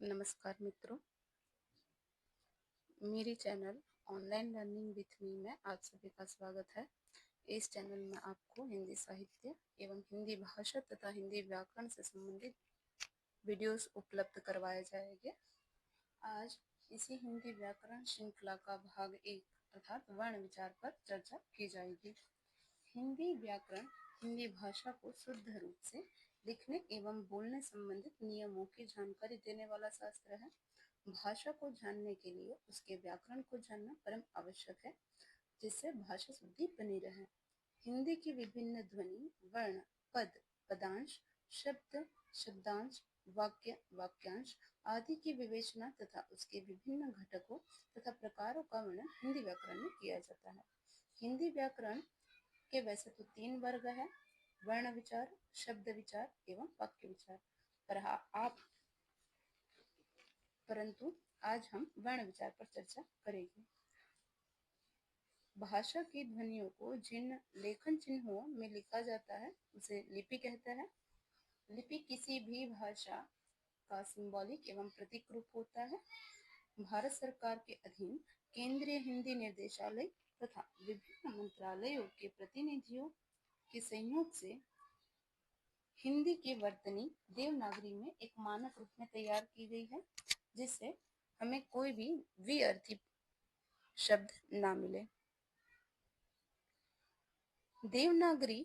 नमस्कार मित्रों, मेरे channel online learning with me में आप सभी का स्वागत है। इस चैनल में आपको हिंदी साहित्य एवं हिंदी भाषा तथा हिंदी व्याकरण से संबंधित वीडियोस उपलब्ध करवाए जाएंगे। आज इसी हिंदी व्याकरण श्रृंखला का भाग 1 अर्थात वर्ण विचार पर चर्चा की जाएगी। हिंदी व्याकरण हिंदी भाषा को शुद्ध रूप से लिखने एवं बोलने संबंधित नियमों की जानकारी देने वाला शास्त्र है। भाषा को जानने के लिए उसके व्याकरण को जानना परम आवश्यक है, जिससे भाषा शुद्धि बनी रहे। हिंदी की विभिन्न ध्वनि, वर्ण, पद, पदांश, शब्द, शब्दांश, वाक्य, वाक्यांश आदि की विवेचना तथा उसके विभिन्न घटकों तथा प्रकारों का वर्णन हिंदी व्याकरण में किया जाता है। हिंदी व्याकरण के वैसे तो 3 वर्ग है: वर्ण विचार, शब्द विचार एवं वाक्य विचार। परंतु आज हम वर्ण विचार पर चर्चा करेंगे। भाषा की ध्वनियों को जिन लेखन चिन्हों में लिखा जाता है उसे लिपि कहते हैं। लिपि किसी भी भाषा का सिंबॉलिक एवं प्रतीक रूप होता है। भारत सरकार के अधीन केंद्रीय हिंदी निर्देशालय तथा विभिन्न मंत्रालयों के प्रतिनिधियों के सहयोग से हिंदी की वर्तनी देवनागरी में एक मानक रूप में तैयार की गई है, जिससे हमें कोई भी विअर्थी शब्द ना मिले। देवनागरी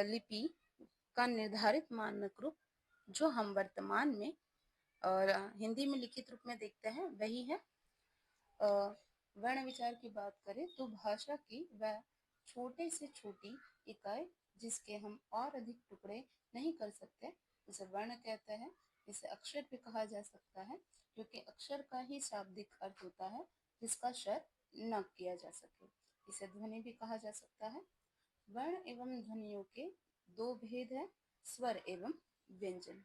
लिपि का निर्धारित मानक रूप जो हम वर्तमान में हिंदी में लिखित रूप में देखते हैं वही है। वर्ण विचार की बात करें तो भाषा की वह छोटे से छोटी इकाई जिसके हम और अधिक टुकड़े नहीं कर सकते उसे वर्ण कहते हैं। इसे अक्षर भी कहा जा सकता है, क्योंकि अक्षर का ही शाब्दिक अर्थ होता है जिसका शर न किया जा सके। इसे ध्वनि भी कहा जा सकता है। वर्ण एवं ध्वनियों के 2 भेद हैं: स्वर एवं व्यंजन।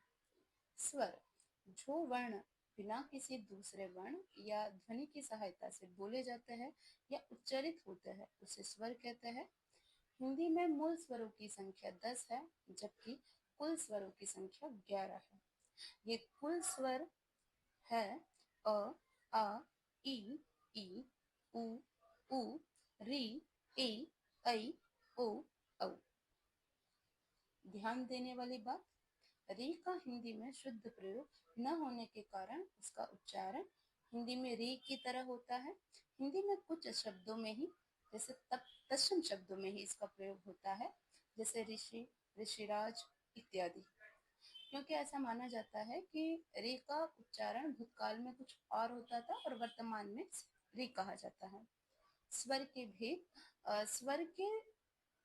स्वर, जो वर्ण बिना किसी दूसरे वर्ण या ध्वनि की सहायता से बोले जाते हैं या उच्चारित होते हैं, उसे स्वर कहते हैं। हिंदी में मूल स्वरों की संख्या 10 है, जबकि कुल स्वरों की संख्या 11 है। ये कुल स्वर है: अ, आ, ई, उ, ऊ, री, ए, ऐ, ओ, औ। ध्यान देने वाली बात, री का हिंदी में शुद्ध प्रयोग न होने के कारण उसका उच्चारण हिंदी में री की तरह होता है। हिंदी में कुछ शब्दों में ही, जैसे तत्सम शब्दों में ही इसका प्रयोग होता है, जैसे ऋषि, ऋषिराज इत्यादि। क्योंकि ऐसा माना जाता है कि री का उच्चारण भूतकाल में कुछ और होता था और वर्तमान में री कहा जाता है। स्वर के भेद, स्वर के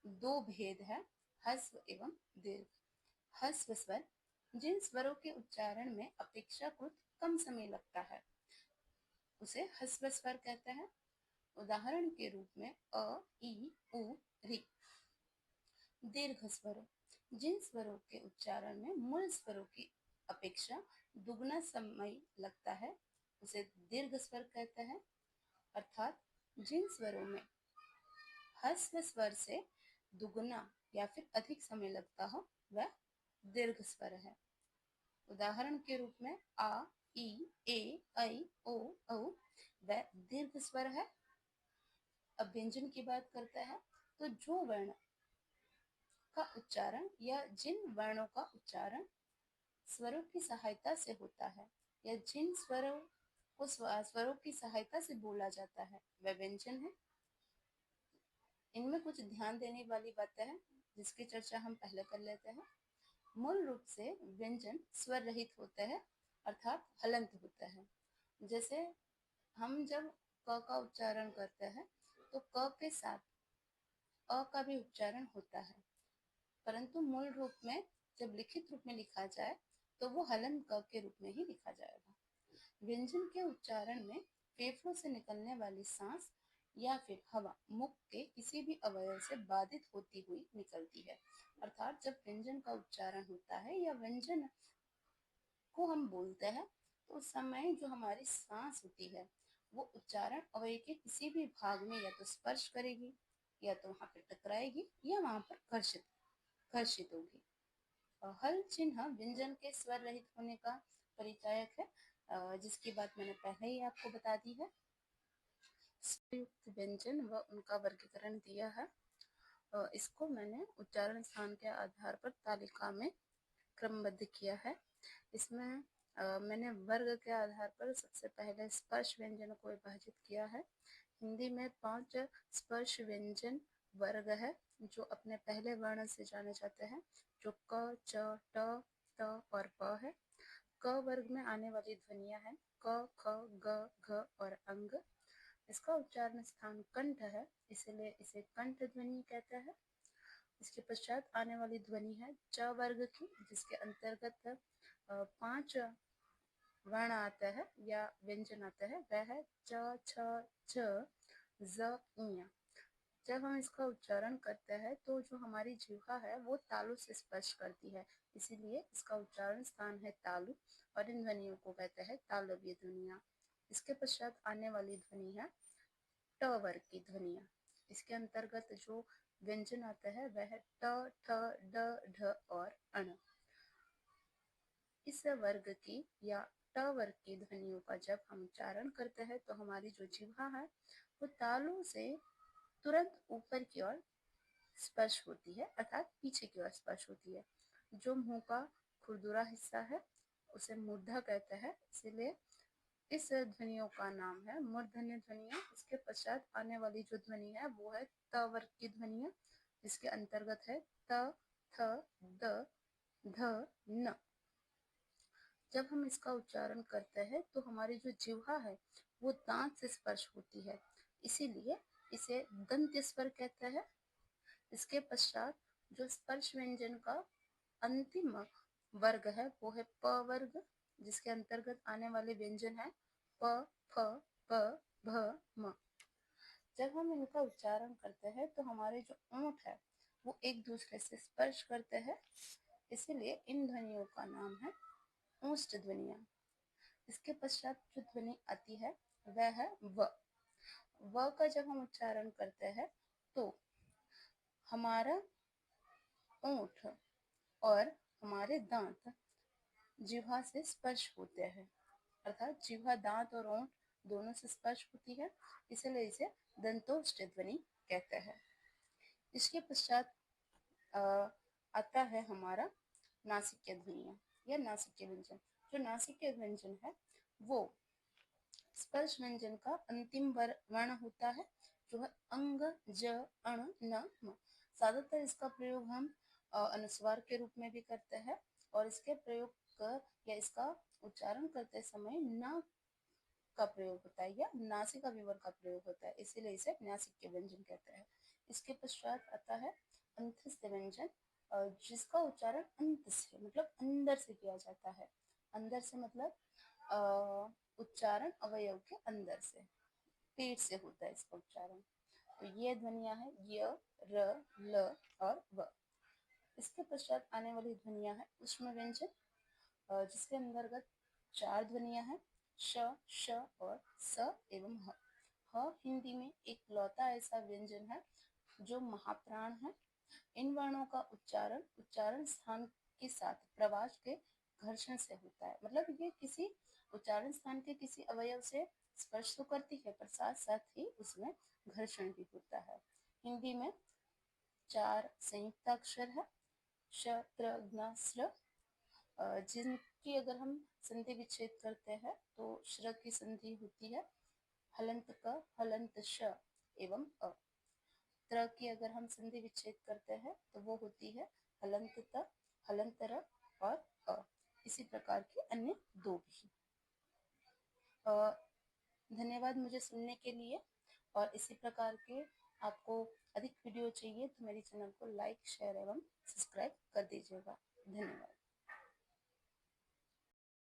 2 भेद है: ह्रस्व एवं दीर्घ। ह्रस्व स्वर, जिन स्वरों के उच्चारण में अपेक्षाकृत कम समय लगता है, उसे ह्रस्व स्वर कहते हैं। उदाहरण के रूप में अ, ई, उ, री। दीर्घ स्वर, जिन स्वरों के उच्चारण में मूल स्वरों की अपेक्षा दुगना समय लगता है, उसे दीर्घ स्वर कहते हैं। अर्थात जिन स्वरों में ह्रस्व स्वर से दुगना या फिर अधिक समय लगता हो वह दीर्घ स्वर है। उदाहरण के रूप में आ, ई, ए, ऐ, ओ, औ वह दीर्घ स्वर है। अब व्यंजन की बात करते हैं तो जो वर्ण का उच्चारण या जिन वर्णों का उच्चारण स्वरों की सहायता से होता है या जिन स्वरों को स्वरों की सहायता से बोला जाता है वह व्यंजन है। इनमें कुछ ध्यान देने वाली बातें हैं जिसकी चर्चा हम पहले कर लेते हैं। मूल रूप से व्यंजन स्वर रहित होते हैं, अर्थात हलंत होते हैं। जैसे हम जब क का उच्चारण करते हैं तो क के साथ अ का भी उच्चारण होता है, परंतु मूल रूप में जब लिखित रूप में लिखा जाए तो वो हलंत क के रूप में ही लिखा जाएगा। व्यंजन के उच्चारण में फेफड़ों से निकलने वाली सांस या फिर हवा मुख के किसी भी अवयव से बाधित होती हुई निकलती है। अर्थात जब व्यंजन का उच्चारण होता है या व्यंजन को हम बोलते हैं तो उस समय जो हमारी सांस होती है वो उच्चारण अवयव के किसी भी भाग में या तो स्पर्श करेगी, या तो वहां पर टकराएगी, या वहां पर घर्षित होगी। हल चिन्ह व्यंजन के स्वर रहित होने का परिचायक है। जिसकी बात मैंने पहले ही आपको बता दी है। स्पष्ट व्यंजन व उनका वर्गीकरण दिया है। इसको मैंने उच्चारण स्थान के आधार पर तालिका में क्रमबद्ध किया है। इसमें मैंने वर्ग के आधार पर सबसे पहले स्पर्श व्यंजन को विभाजित किया है। हिंदी में 5 स्पर्श व्यंजन वर्ग है जो अपने पहले वर्ण से जाने जाते हैं, जो क, च, ट, त और प है। क वर्ग में आने वाली ध्वनियां हैं क, ख, ग, घ और अंग। इसका उच्चारण स्थान कंठ है, इसलिए इसे कंठ ध्वनि कहते हैं। इसके पश्चात आने वाली ध्वनि है च वर्ग की, जिसके अंतर्गत 5 वर्ण आता है या व्यंजन आता है, वह है च, छ, ज, ज, ञ। जब हम इसका उच्चारण करते हैं तो जो हमारी जिह्वा है वो तालु से स्पर्श करती है, इसीलिए इसका उच्चारण स्थान है तालु और इन ध्वनियों को कहते हैं तालव्य ध्वनियां। इसके पश्चात आने वाली ध्वनि है ट वर्ग की ध्वनियां। इसके अंतर्गत जो व्यंजन आता है वह है ट, ठ, ड, ढ और अण। इस वर्ग की या ट वर्ग की ध्वनियों का जब हम उच्चारण करते हैं तो हमारी जो जिह्वा है वो तालु से तुरंत ऊपर की ओर स्पर्श होती है, अर्थात पीछे की ओर स्पर्श होती है। जो मुंह का खुरदुरा हिस्सा है उसे मूर्धा कहते हैं, इसीलिए इस ध्वनियों का नाम है मूर्धन्य ध्वनियां। इसके पश्चात आने वाली जो ध्वनि है वो है त वर्ग की ध्वनियां, जिसके अंतर्गत है त, थ, द, ध, न। जब हम इसका उच्चारण करते हैं तो हमारी जो जिह्वा है वो दांत से स्पर्श होती है, इसीलिए इसे दंत्य स्वर कहते हैं। इसके पश्चात जो स्पर्श व्यंजन का अंतिम वर्ग है वो है प वर्ग, जिसके अंतर्गत आने वाले व्यंजन है प, फ, प, भ, म। जब हम इनका उच्चारण करते हैं तो हमारे जो ओंठ है वो एक दूसरे से स्पर्श करते हैं, इसीलिए इन ध्वनियों का नाम है ओष्ठ ध्वनियां। इसके पश्चात जो ध्वनि आती है वह है व। व का जब हम उच्चारण करते हैं तो हमारा ओंठ और हमारे दांत जिह्वा से स्पर्श होते हैं, अर्थात जिह्वा दांत और ओंठ दोनों से स्पर्श होती है, इसलिए इसे दंतोष्ठ ध्वनि कहते हैं। इसके पश्चात आता है हमारा नासिक्य ध्वनियां या नासिक्य व्यंजन। जो नासिक्य व्यंजन है वो स्पर्श व्यंजन का अंतिम वर्ण होता है, जो है अंग, ज, अण, न, म। ज्यादातर इसका प्रयोग हम अनुस्वार के रूप में भी करते हैं और इसके प्रयोग या इसका उच्चारण करते समय न का प्रयोग होता है या नासिका विवर का प्रयोग होता है, इसीलिए इसे नासिक्य व्यंजन कहते हैं। इसके पश्चात आता है अंतस्थ व्यंजन, जिसका उच्चारण अंत से मतलब अंदर से किया जाता है। अंदर से मतलब उच्चारण अवयव के अंदर से, पेट से होता है इसका उच्चारण। तो ये ध्वनियां हैं य, र, ल और व। इसके पश्चात आने वाली ध्वनियां हैं ऊष्म व्यंजन, जिसके अंतर्गत 4 ध्वनियां हैं श, श और स एवं ह। ह हिंदी में एक लौता ऐसा व्यंजन है जो महाप्राण है। इन वर्णों का उच्चारण स्थान के साथ प्रवाच के घर्षण से होता है, मतलब ये किसी उच्चारण स्थान के किसी अवयव से स्पर्श तो करती है पर साथ साथ ही उसमें घर्षण भी होता है। हिंदी में 4 संयुक्त अक्षर है श, त्र, ज्ञ, स्र, जिनकी अगर हम संधि विच्छेद करते हैं तो श्र की संधि होती है हलंत क, हलंत श एवं अ। त्र की अगर हम संधि विच्छेद करते हैं तो वो होती है हलंत त, हलंत र और अ। इसी प्रकार के अन्य 2 भी। धन्यवाद मुझे सुनने के लिए, और इसी प्रकार के आपको अधिक वीडियो चाहिए तो मेरे चैनल को लाइक, शेयर एवं सब्सक्राइब कर दीजिएगा। धन्यवाद।